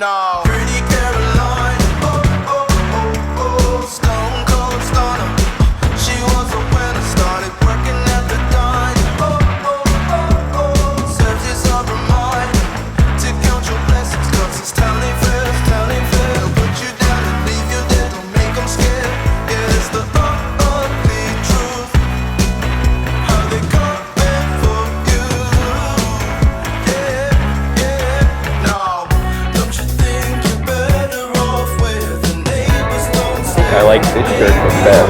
now. Pretty Caroline, oh, oh, oh, oh, stone cold stunner. She was a winner, started working at the dine. Oh, oh, oh, oh, service of her mind. To count your blessings, cause it's telling fair, telling fair. They'll put you down and leave you dead, don't make them scared. Yeah, it's the ugly truth. How they come in for you. Yeah, yeah, now. Don't you think you're better off where the neighbors don't say? I like this shirt from Bev.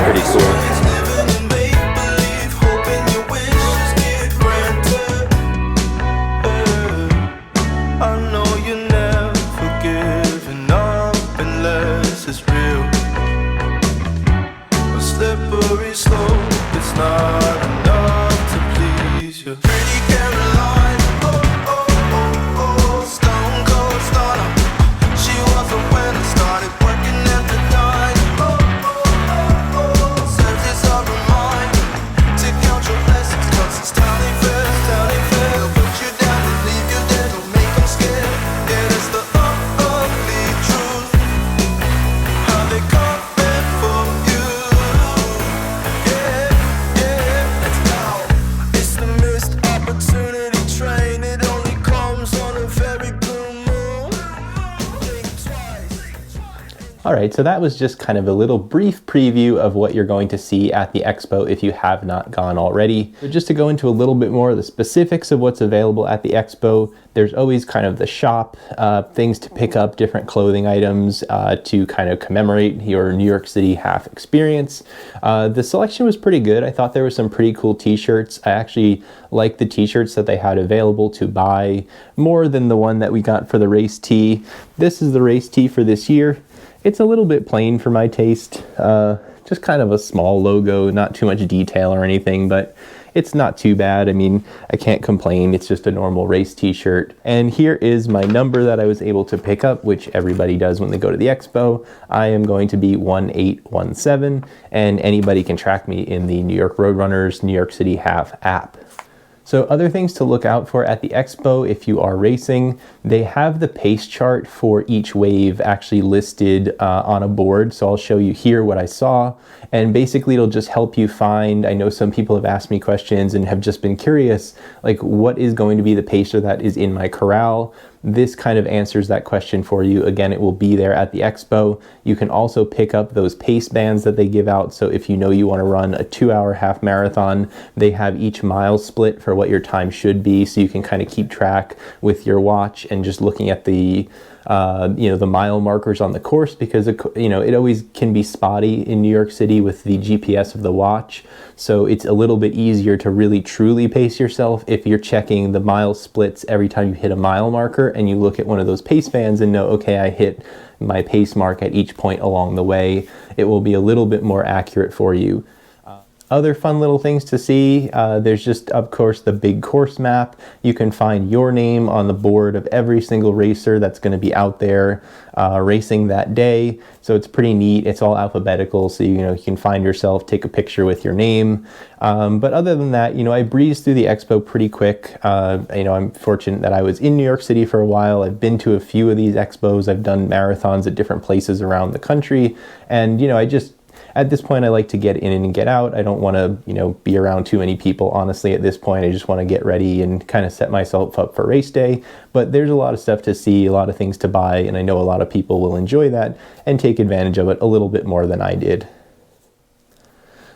Pretty cool. Living in make-believe, hoping your wishes get granted. I know you never giving up unless it's real. A slippery slope, it's not enough to please you. Pretty Caroline, oh, oh, oh, oh, stone cold stunner. She was a winner, started working at the dine. Oh, oh, oh, oh, service of her mind. To count your blessings, cause it's telling fair, telling fair. They'll put you down and leave you dead, don't make them scared. Yeah, that's the ugly truth. How they come in for you. Yeah, yeah, let's go. It's the missed opportunity train. It only comes on a very blue moon. Think twice. All right, so that was just kind of a little brief preview of what you're going to see at the Expo if you have not gone already. So just to go into a little bit more of the specifics of what's available at the Expo, there's always kind of the shop, things to pick up, different clothing items to kind of commemorate your New York City half experience. The selection was pretty good. I thought there were some pretty cool t-shirts. I actually liked the t-shirts that they had available to buy more than the one that we got for the race tee. This is the race tee for this year. It's a little bit plain for my taste, just kind of a small logo, not too much detail or anything, but it's not too bad. I mean, I can't complain. It's just a normal race t-shirt. And here is my number that I was able to pick up, which everybody does when they go to the Expo. I am going to be 1817, and anybody can track me in the New York Roadrunners New York City Half app. So other things to look out for at the Expo if you are racing, they have the pace chart for each wave actually listed on a board. So I'll show you here what I saw, and basically it'll just help you find, I know some people have asked me questions and have just been curious, like what is going to be the pacer that is in my corral? This kind of answers that question for you. Again, it will be there at the Expo. You can also pick up those pace bands that they give out. So if you know you want to run a 2-hour half marathon, they have each mile split for what your time should be. So you can kind of keep track with your watch and just looking at the the mile markers on the course, because it always can be spotty in New York City with the GPS of the watch. So it's a little bit easier to really truly pace yourself if you're checking the mile splits every time you hit a mile marker and you look at one of those pace bands and know, okay, I hit my pace mark at each point along the way. It will be a little bit more accurate for you. Other fun little things to see, there's just, of course, the big course map. You can find your name on the board of every single racer that's going to be out there racing that day. So it's pretty neat. It's all alphabetical, so you can find yourself, take a picture with your name. But other than that, I breezed through the Expo pretty quick. I'm fortunate that I was in New York City for a while. I've been to a few of these Expos. I've done marathons at different places around the country, and at this point, I like to get in and get out. I don't want to, be around too many people. Honestly, at this point, I just want to get ready and kind of set myself up for race day. But there's a lot of stuff to see, a lot of things to buy, and I know a lot of people will enjoy that and take advantage of it a little bit more than I did.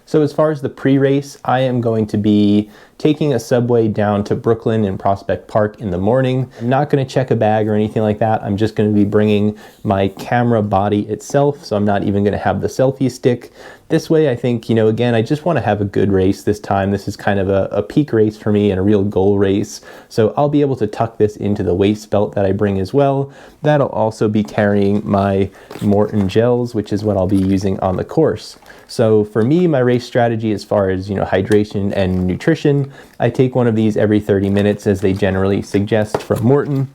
So as far as the pre-race, I am going to be taking a subway down to Brooklyn and Prospect Park in the morning. I'm not going to check a bag or anything like that. I'm just going to be bringing my camera body itself, so I'm not even going to have the selfie stick. This way, I think, again, I just want to have a good race this time. This is kind of a peak race for me and a real goal race. So I'll be able to tuck this into the waist belt that I bring as well. That'll also be carrying my Morton gels, which is what I'll be using on the course. So for me, my race strategy as far as, hydration and nutrition, I take one of these every 30 minutes as they generally suggest from Morton.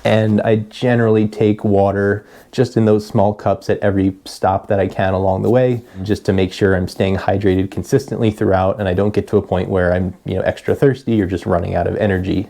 And I generally take water just in those small cups at every stop that I can along the way, just to make sure I'm staying hydrated consistently throughout and I don't get to a point where I'm, extra thirsty or just running out of energy.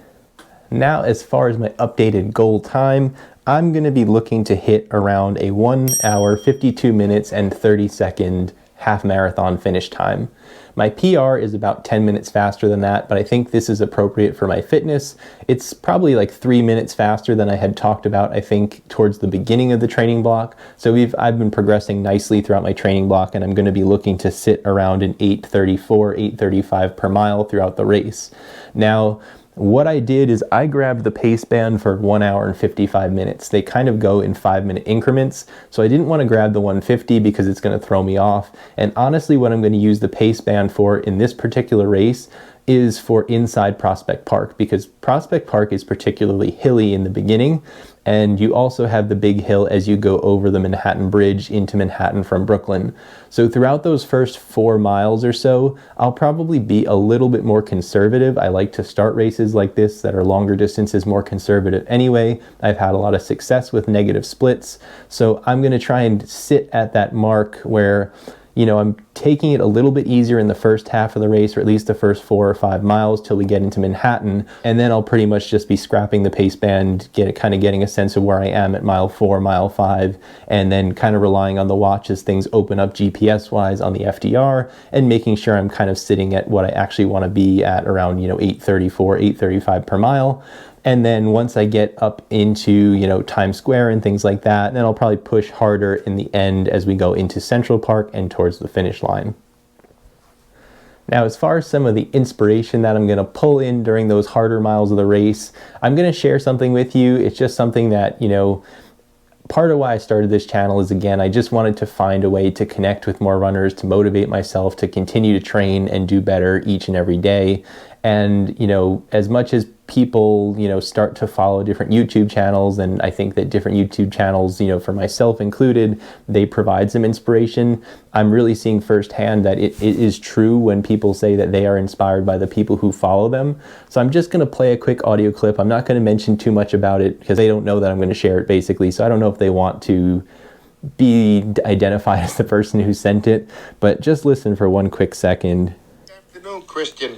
Now, as far as my updated goal time, I'm going to be looking to hit around a 1 hour, 52 minutes, and 30-second half marathon finish time. My PR is about 10 minutes faster than that, but I think this is appropriate for my fitness. It's probably like 3 minutes faster than I had talked about, I think, towards the beginning of the training block. So I've been progressing nicely throughout my training block, and I'm going to be looking to sit around an 8:34, 8:35 per mile throughout the race. Now, what I did is I grabbed the pace band for 1 hour and 55 minutes. They kind of go in 5-minute increments. So I didn't want to grab the 150 because it's going to throw me off. And honestly, what I'm going to use the pace band for in this particular race is for inside Prospect Park, because Prospect Park is particularly hilly in the beginning, and you also have the big hill as you go over the Manhattan Bridge into Manhattan from Brooklyn. So throughout those first 4 miles or so, I'll probably be a little bit more conservative. I like to start races like this that are longer distances more conservative anyway. I've had a lot of success with negative splits, so I'm going to try and sit at that mark where, you know, I'm taking it a little bit easier in the first half of the race, or at least the first 4 or 5 miles till we get into Manhattan. And then I'll pretty much just be scrapping the pace band, kind of getting a sense of where I am at mile 4, mile 5, and then kind of relying on the watch as things open up GPS wise on the FDR, and making sure I'm kind of sitting at what I actually want to be at around, 8:34, 8:35 per mile. And then once I get up into, Times Square and things like that, then I'll probably push harder in the end as we go into Central Park and towards the finish line. Now, as far as some of the inspiration that I'm going to pull in during those harder miles of the race, I'm going to share something with you. It's just something that, part of why I started this channel is, again, I just wanted to find a way to connect with more runners, to motivate myself to continue to train and do better each and every day. And, as much as people, start to follow different YouTube channels, and I think that different YouTube channels, for myself included, they provide some inspiration, I'm really seeing firsthand that it is true when people say that they are inspired by the people who follow them. So I'm just going to play a quick audio clip. I'm not going to mention too much about it because they don't know that I'm going to share it, basically. So I don't know if they want to be identified as the person who sent it, but just listen for one quick second. Good afternoon, Christian.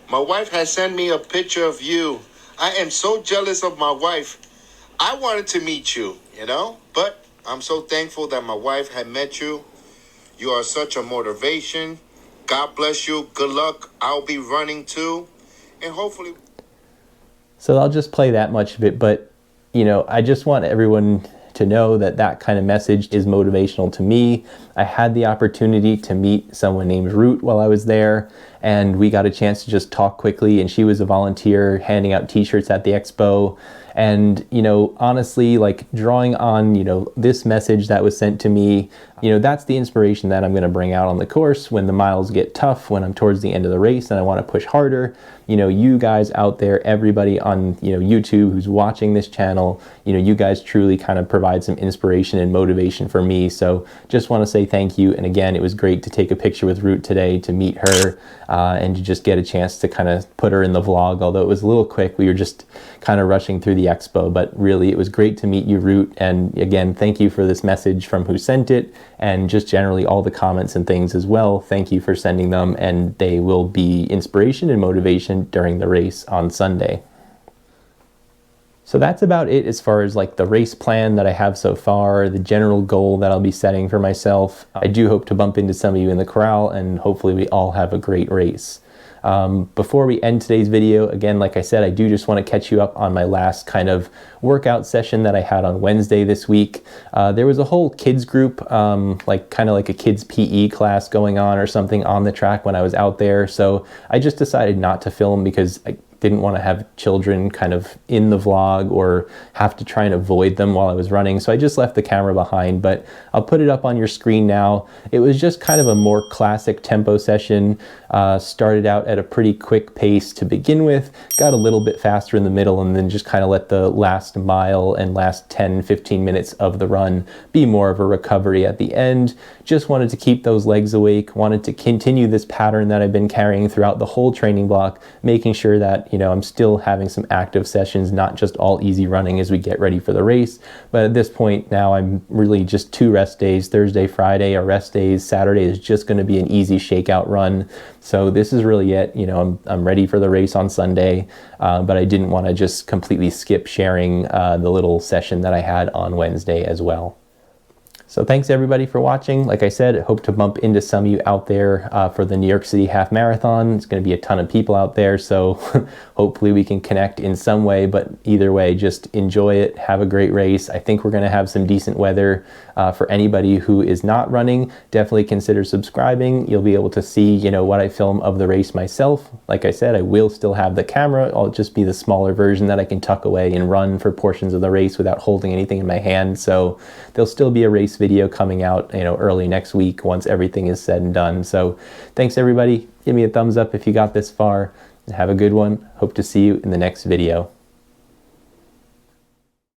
My wife has sent me a picture of you. I am so jealous of my wife. I wanted to meet you, but I'm so thankful that my wife had met you. You are such a motivation. God bless you. Good luck. I'll be running too. And hopefully. So I'll just play that much of it, but, I just want everyone to know that that kind of message is motivational to me. I had the opportunity to meet someone named Root while I was there, and we got a chance to just talk quickly, and she was a volunteer handing out t-shirts at the Expo. And, honestly, like drawing on, this message that was sent to me, that's the inspiration that I'm going to bring out on the course when the miles get tough, when I'm towards the end of the race and I want to push harder. You guys out there, everybody on, YouTube who's watching this channel, you guys truly kind of provide some inspiration and motivation for me. So just want to say thank you. And again, it was great to take a picture with Root today, to meet her, and to just get a chance to kind of put her in the vlog. Although it was a little quick, we were just kind of rushing through the Expo, but really it was great to meet you, Root. And again, thank you for this message from who sent it, and just generally all the comments and things as well. Thank you for sending them, and they will be inspiration and motivation during the race on Sunday. So that's about it as far as like the race plan that I have so far, the general goal that I'll be setting for myself. I do hope to bump into some of you in the corral, and hopefully we all have a great race. Before we end today's video, again, like I said, I do just want to catch you up on my last kind of workout session that I had on Wednesday this week. There was a whole kids group, kind of like a kids PE class going on or something on the track when I was out there. So I just decided not to film because I didn't want to have children kind of in the vlog or have to try and avoid them while I was running. So I just left the camera behind, but I'll put it up on your screen now. It was just kind of a more classic tempo session. Started out at a pretty quick pace to begin with, got a little bit faster in the middle, and then just kind of let the last mile and last 10-15 minutes of the run be more of a recovery at the end. Just wanted to keep those legs awake, wanted to continue this pattern that I've been carrying throughout the whole training block, making sure that You know, I'm still having some active sessions, not just all easy running as we get ready for the race. But at this point now, I'm really just 2 rest days. Thursday, Friday are rest days. Saturday is just going to be an easy shakeout run. So this is really it. You know, I'm ready for the race on Sunday, but I didn't want to just completely skip sharing the little session that I had on Wednesday as well. So thanks everybody for watching. Like I said, I hope to bump into some of you out there for the New York City Half Marathon. It's going to be a ton of people out there, so hopefully we can connect in some way. But either way, just enjoy it. Have a great race. I think we're going to have some decent weather for anybody who is not running. Definitely consider subscribing. You'll be able to see, you know, what I film of the race myself. Like I said, I will still have the camera. I'll just be the smaller version that I can tuck away and run for portions of the race without holding anything in my hand. So there'll still be a race video coming out, you know, early next week once everything is said and done. So thanks everybody. Give me a thumbs up if you got this far. Have a good one. Hope to see you in the next video.